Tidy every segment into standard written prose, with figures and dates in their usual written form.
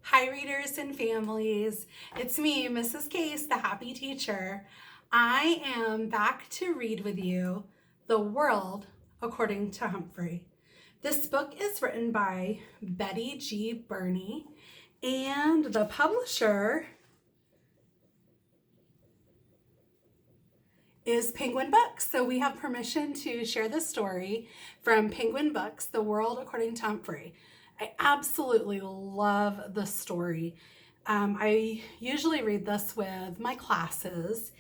Hi, readers and families. It's me, Mrs. Case, the Happy Teacher. I am back to read with you The World According to Humphrey. This book is written by Betty G. Birney, and the publisher is Penguin Books. So we have permission to share this story from Penguin Books, The World According to Humphrey. I absolutely love the story. I usually read this with my classes,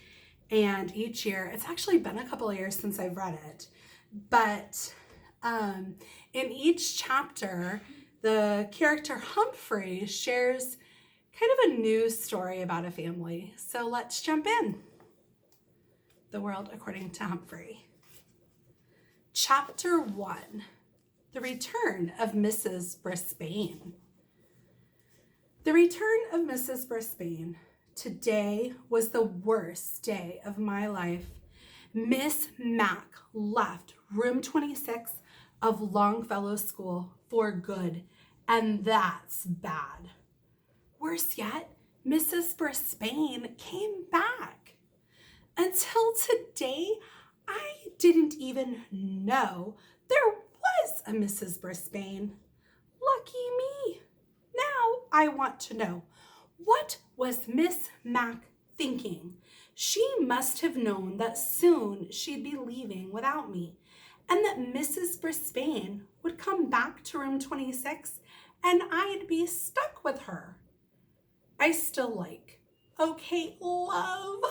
and each year, it's actually been a couple of years since I've read it, but in each chapter, the character Humphrey shares kind of a new story about a family. So let's jump in. The World According to Humphrey. Chapter 1. The Return of Mrs. Brisbane. The return of Mrs. Brisbane. Today was the worst day of my life. Miss Mac left room 26 of Longfellow School for good, and that's bad. Worse yet, Mrs. Brisbane came back. Until today, I didn't even know there was a Mrs. Brisbane. Lucky me. Now I want to know, what was Miss Mac thinking? She must have known that soon she'd be leaving without me, and that Mrs. Brisbane would come back to room 26 and I'd be stuck with her. I still like, okay, love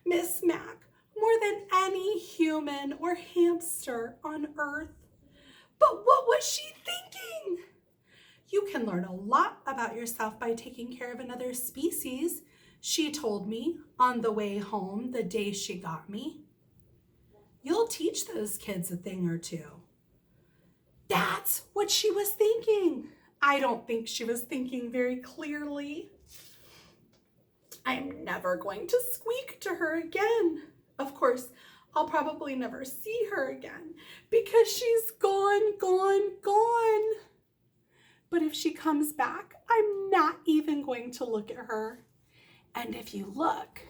Miss Mac more than any human or hamster on earth. But what was she thinking? You can learn a lot about yourself by taking care of another species, she told me on the way home the day she got me. You'll teach those kids a thing or two. That's what she was thinking. I don't think she was thinking very clearly. I'm never going to squeak to her again. Of course, I'll probably never see her again because she's gone, gone, gone. But if she comes back, I'm not even going to look at her. And if you look,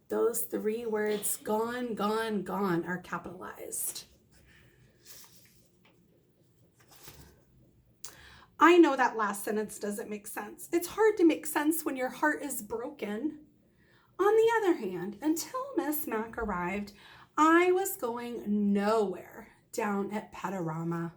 those 3 words, gone, gone, gone, are capitalized. I know that last sentence doesn't make sense. It's hard to make sense when your heart is broken. On the other hand, until Miss Mac arrived, I was going nowhere down at Petarama.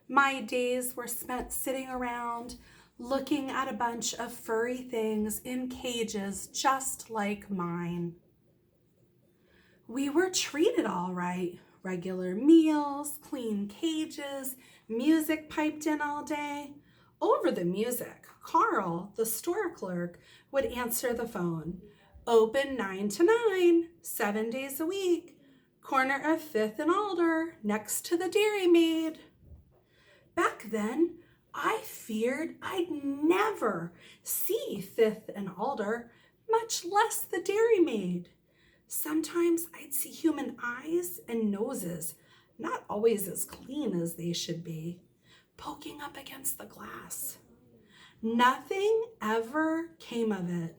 My days were spent sitting around looking at a bunch of furry things in cages just like mine. We were treated all right. Regular meals, clean cages, music piped in all day. Over the music, Carl, the store clerk, would answer the phone. Open 9 to 9, 7 days a week. Corner of 5th and Alder, next to the Dairy Maid. Back then, I feared I'd never see 5th and Alder, much less the Dairy Maid. Sometimes I'd see human eyes and noses, not always as clean as they should be, poking up against the glass. Nothing ever came of it.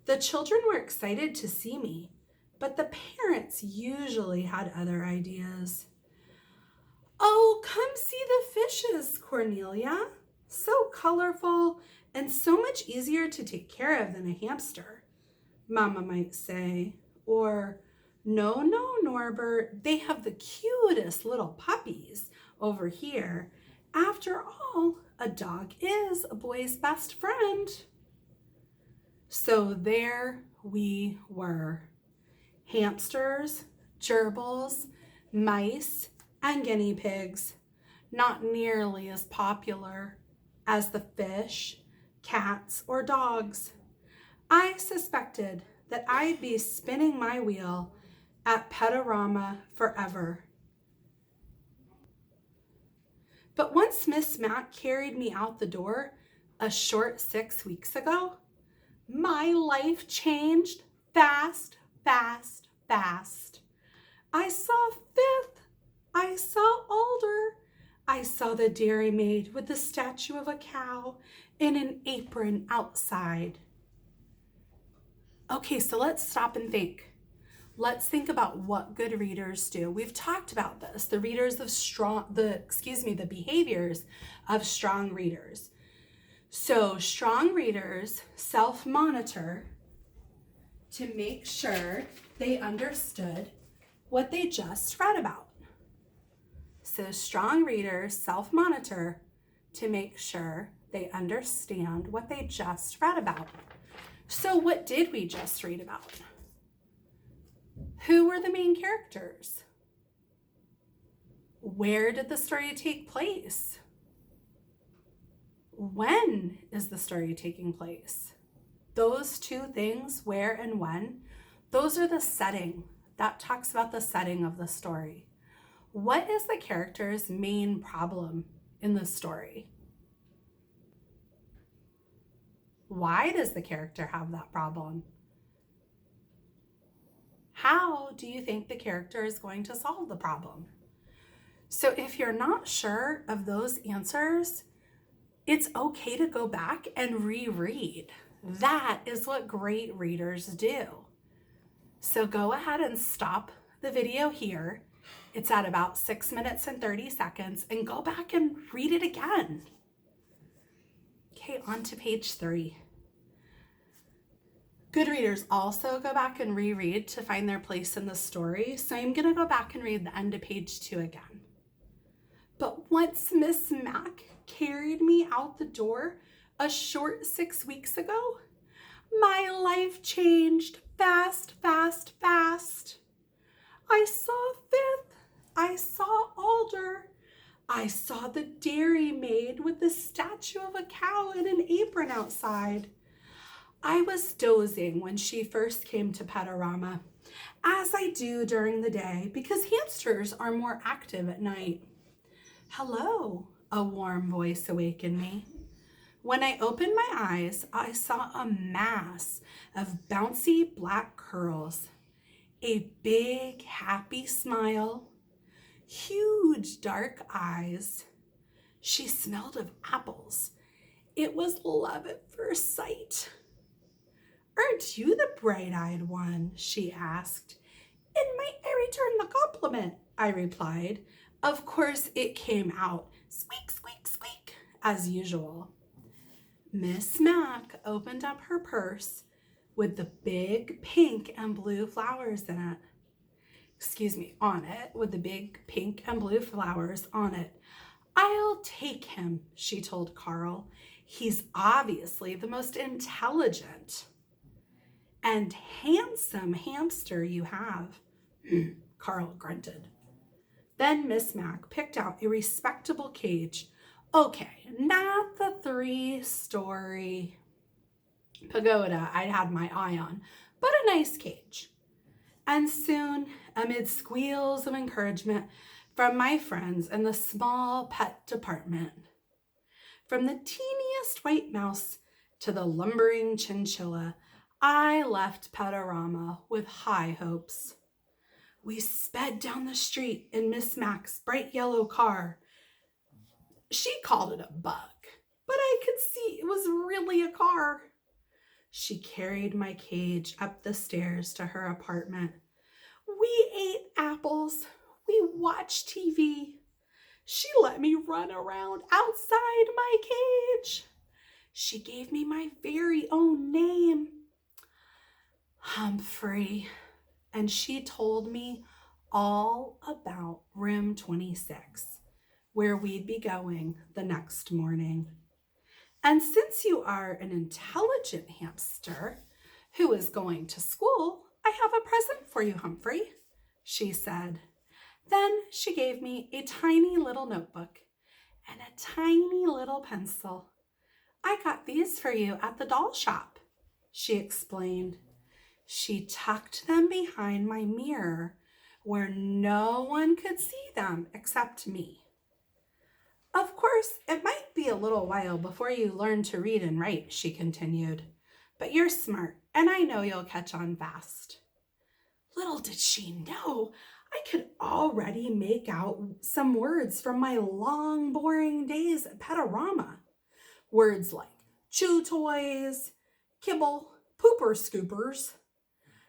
The children were excited to see me, but the parents usually had other ideas. Oh, come see the fishes, Cornelia. So colorful and so much easier to take care of than a hamster, Mama might say. Or, no, Norbert, they have the cutest little puppies over here. After all, a dog is a boy's best friend. So there we were. Hamsters, gerbils, mice, and guinea pigs, not nearly as popular as the fish, cats, or dogs. I suspected that I'd be spinning my wheel at Petarama forever. But once Miss Mac carried me out the door a short 6 weeks ago, my life changed fast, fast, fast. I saw 5th, I saw Alder, saw the dairymaid with the statue of a cow in an apron outside. Okay, so let's stop and think. Let's think about what good readers do. We've talked about this, the behaviors of strong readers. So strong readers self-monitor to make sure they understood what they just read about. So strong readers self-monitor to make sure they understand what they just read about. So what did we just read about? Who were the main characters? Where did the story take place? When is the story taking place? Those two things, where and when, those are the setting. That talks about the setting of the story. What is the character's main problem in the story? Why does the character have that problem? How do you think the character is going to solve the problem? So if you're not sure of those answers, it's okay to go back and reread. That is what great readers do. So go ahead and stop the video here. It's at about 6 minutes and 30 seconds, and go back and read it again. Okay, on to page 3. Good readers also go back and reread to find their place in the story. So I'm going to go back and read the end of page 2 again. But once Miss Mac carried me out the door a short 6 weeks ago, my life changed fast, fast, fast. I saw Fifth. I saw Alder. I saw the dairymaid with the statue of a cow in an apron outside. I was dozing when she first came to Petorama, as I do during the day because hamsters are more active at night. Hello, a warm voice awakened me. When I opened my eyes, I saw a mass of bouncy black curls, a big happy smile, huge dark eyes. She smelled of apples. It was love at first sight. Aren't you the bright-eyed one? She asked. And might I return the compliment? I replied. Of course it came out, squeak, squeak, squeak, as usual. Miss Mac opened up her purse with the big pink and blue flowers in it. On it, with the big pink and blue flowers on it. I'll take him, she told Carl. He's obviously the most intelligent and handsome hamster you have. Carl grunted. Then Miss Mac picked out a respectable cage. Okay, not the 3-story pagoda I had my eye on, but a nice cage. And soon, amid squeals of encouragement from my friends in the small pet department, from the teeniest white mouse to the lumbering chinchilla, I left Petorama with high hopes. We sped down the street in Miss Mac's bright yellow car. She called it a bug, but I could see it was really a car. She carried my cage up the stairs to her apartment. We ate apples. We watched TV. She let me run around outside my cage. She gave me my very own name, Humphrey, and she told me all about room 26, where we'd be going the next morning. And since you are an intelligent hamster who is going to school, I have a present for you, Humphrey, she said. Then she gave me a tiny little notebook and a tiny little pencil. I got these for you at the doll shop, she explained. She tucked them behind my mirror where no one could see them except me. Of course, it might be a little while before you learn to read and write, she continued, but you're smart and I know you'll catch on fast. Little did she know, I could already make out some words from my long, boring days at Petarama. Words like chew toys, kibble, pooper scoopers.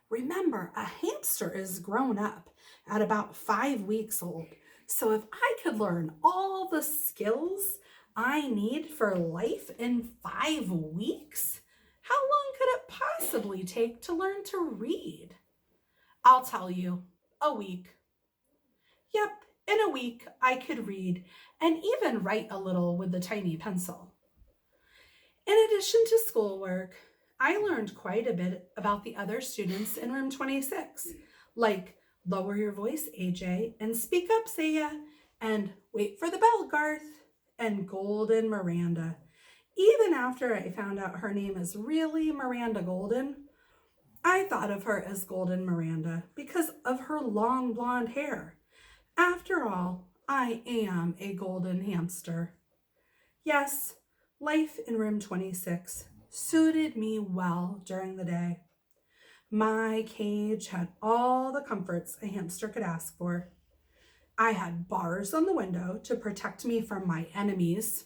Remember, a hamster is grown up at about 5 weeks old. So if I could learn all the skills I need for life in 5 weeks, how long could it possibly take to learn to read? I'll tell you, a week. Yep, in a week I could read and even write a little with the tiny pencil. In addition to schoolwork, I learned quite a bit about the other students in room 26, like lower your voice, AJ, and speak up, Saya, and wait for the bell, Garth, and Golden Miranda. Even after I found out her name is really Miranda Golden, I thought of her as Golden Miranda because of her long blonde hair. After all, I am a golden hamster. Yes, life in room 26 suited me well during the day. My cage had all the comforts a hamster could ask for. I had bars on the window to protect me from my enemies.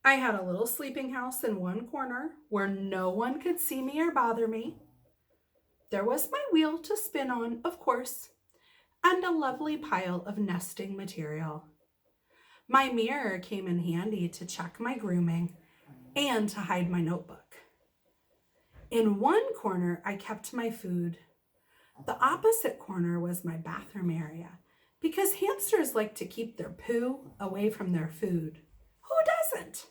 I had a little sleeping house in one corner where no one could see me or bother me. There was my wheel to spin on, of course, and a lovely pile of nesting material. My mirror came in handy to check my grooming and to hide my notebook. In one corner, I kept my food. The opposite corner was my bathroom area because hamsters like to keep their poo away from their food. Who doesn't?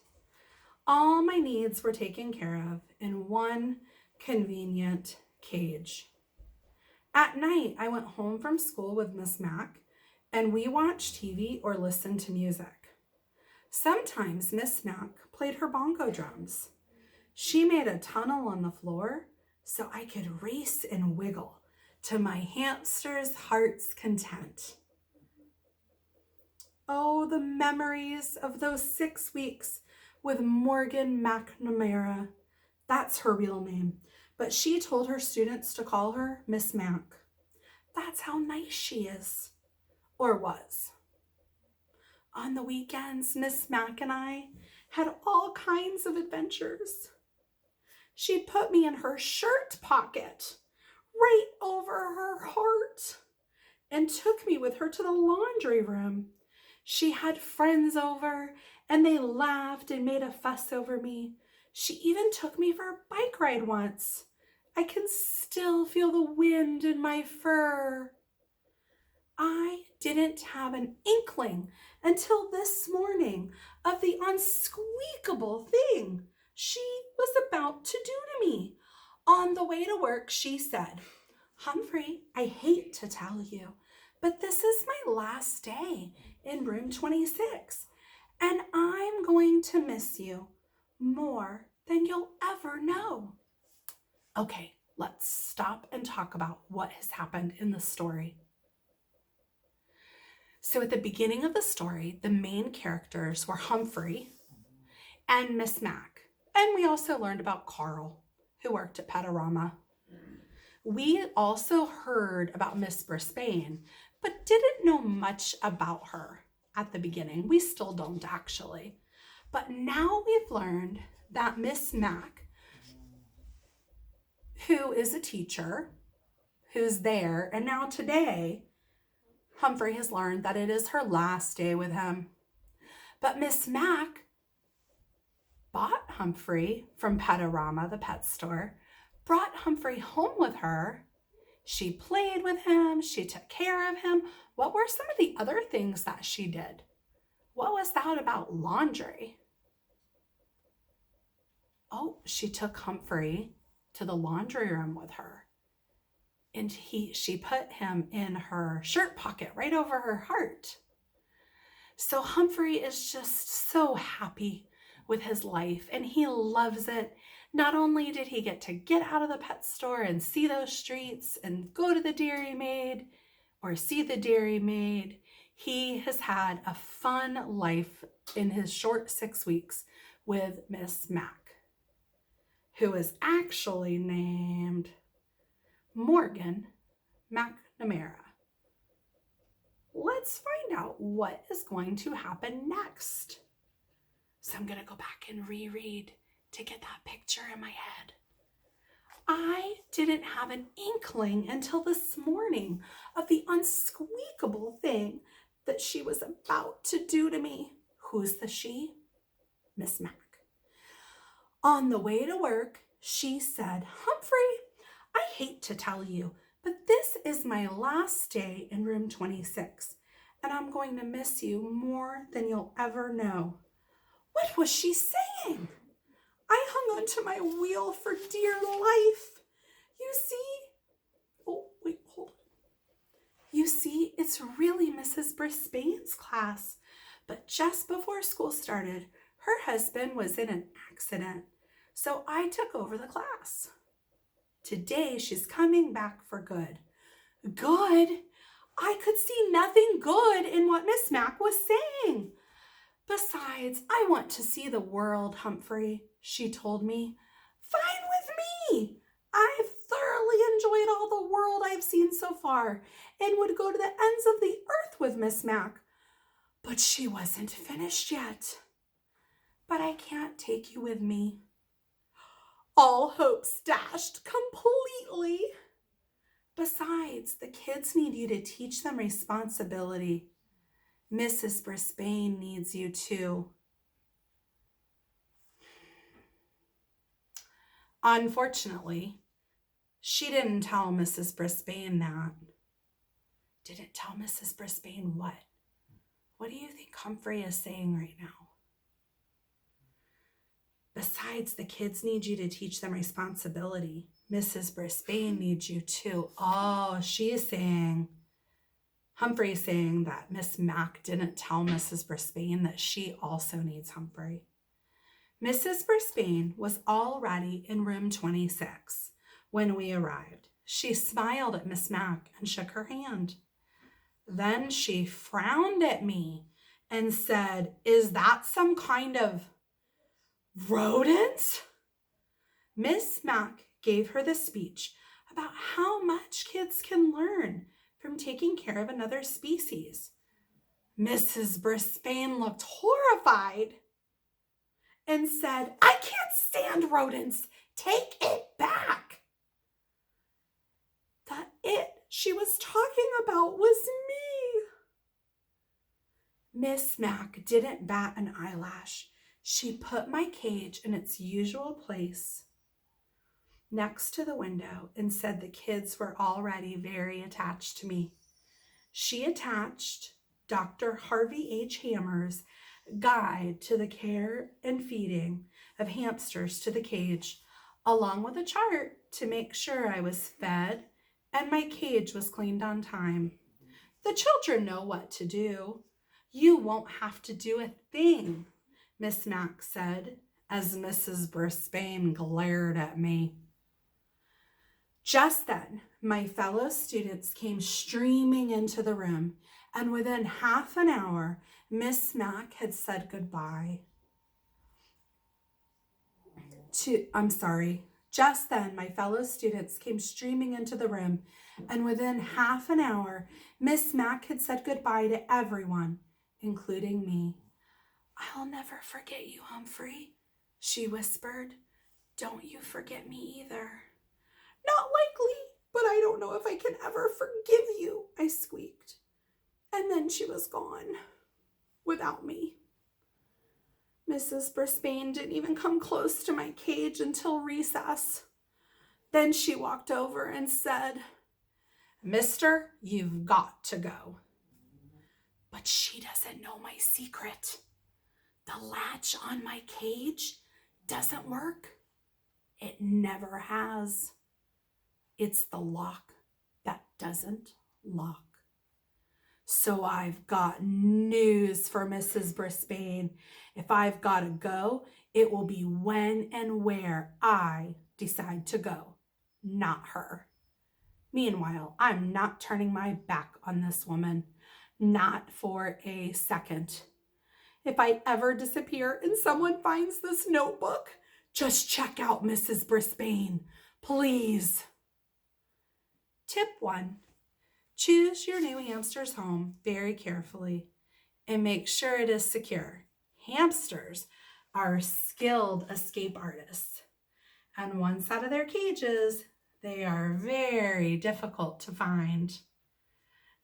All my needs were taken care of in one convenient cage. At night, I went home from school with Miss Mac, and we watched TV or listened to music. Sometimes Miss Mac played her bongo drums. She made a tunnel on the floor so I could race and wiggle to my hamster's heart's content. Oh, the memories of those 6 weeks with Morgan McNamara. That's her real name, but she told her students to call her Miss Mac. That's how nice she is, or was. On the weekends, Miss Mac and I had all kinds of adventures. She'd put me in her shirt pocket, right over her heart, and took me with her to the laundry room. She had friends over, and they laughed and made a fuss over me. She even took me for a bike ride once. I can still feel the wind in my fur. I didn't have an inkling until this morning of the unsqueakable thing she was about to do to me. On the way to work, she said, "Humphrey, I hate to tell you, but this is my last day in room 26, and I'm going to miss you more than you'll ever know." Okay, let's stop and talk about what has happened in the story. So at the beginning of the story, the main characters were Humphrey and Miss Mac. And we also learned about Carl, who worked at Petarama. We also heard about Miss Brisbane, but didn't know much about her at the beginning. We still don't actually. But now we've learned that Miss Mac, who is a teacher, who's there, and now today, Humphrey has learned that it is her last day with him. But Miss Mac bought Humphrey from Petarama, the pet store, brought Humphrey home with her. She played with him. She took care of him. What were some of the other things that she did? What was that about laundry? Oh, she took Humphrey to the laundry room with her. And she put him in her shirt pocket right over her heart. So Humphrey is just so happy with his life and he loves it. Not only did he get to get out of the pet store and see those streets and go to the Dairy Maid or see the Dairy Maid, he has had a fun life in his short 6 weeks with Miss Mac, who is actually named Morgan McNamara. let's find out what is going to happen next. So I'm going to go back and reread to get that picture in my head. I didn't have an inkling until this morning of the unsqueakable thing that she was about to do to me. Who's the she? Miss Mac. On the way to work, she said, Humphrey, I hate to tell you, but this is my last day in room 26, and I'm going to miss you more than you'll ever know. What was she saying? I hung onto my wheel for dear life. You see, oh, wait, hold on. You see, it's really Mrs. Brisbane's class, but just before school started, her husband was in an accident, so I took over the class. Today, she's coming back for good. Good? I could see nothing good in what Miss Mac was saying. Besides, I want to see the world, Humphrey, she told me. Fine with me. I've thoroughly enjoyed all the world I've seen so far and would go to the ends of the earth with Miss Mac. But she wasn't finished yet. But I can't take you with me. All hope's dashed completely. Besides, the kids need you to teach them responsibility. Mrs. Brisbane needs you too. Unfortunately, she didn't tell Mrs. Brisbane that. Didn't tell Mrs. Brisbane what? What do you think Humphrey is saying right now? Besides, the kids need you to teach them responsibility. Mrs. Brisbane needs you too. Oh, she is saying, Humphrey is saying that Miss Mac didn't tell Mrs. Brisbane that she also needs Humphrey. Mrs. Brisbane was already in room 26 when we arrived. She smiled at Miss Mac and shook her hand. Then she frowned at me and said, Is that some kind of rodent? Miss Mac gave her the speech about how much kids can learn from taking care of another species. Mrs. Brisbane looked horrified and said, I can't stand rodents. Take it back. The it she was talking about was me. Miss Mac didn't bat an eyelash. She put my cage in its usual place next to the window and said the kids were already very attached to me. She attached Dr. Harvey H. Hammer's Guide to the Care and Feeding of Hamsters to the cage, along with a chart to make sure I was fed and my cage was cleaned on time. The children know what to do. You won't have to do a thing, Miss Mac said, as Mrs. Brisbane glared at me. Just then, my fellow students came streaming into the room, and within half an hour, Miss Mac had said goodbye. Just then, my fellow students came streaming into the room, and within half an hour, Miss Mac had said goodbye to everyone, including me. I'll never forget you, Humphrey, she whispered. Don't you forget me either. Not likely, but I don't know if I can ever forgive you, I squeaked. And then she was gone, without me. Mrs. Brisbane didn't even come close to my cage until recess. Then she walked over and said, Mister, you've got to go. But she doesn't know my secret. The latch on my cage doesn't work. It never has. It's the lock that doesn't lock. So I've got news for Mrs. Brisbane. If I've got to go, it will be when and where I decide to go, not her. Meanwhile, I'm not turning my back on this woman, not for a second. If I ever disappear and someone finds this notebook, just check out Mrs. Brisbane, please. Tip 1. Choose your new hamster's home very carefully and make sure it is secure. Hamsters are skilled escape artists, and once out of their cages, they are very difficult to find.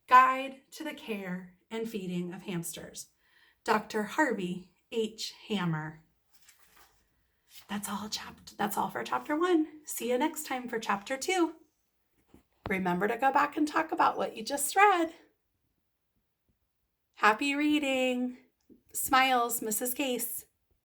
Guide to the Care and Feeding of Hamsters, Dr. Harvey H. Hammer. That's all for chapter 1. See you next time for chapter 2. Remember to go back and talk about what you just read. Happy reading. Smiles, Mrs. Case.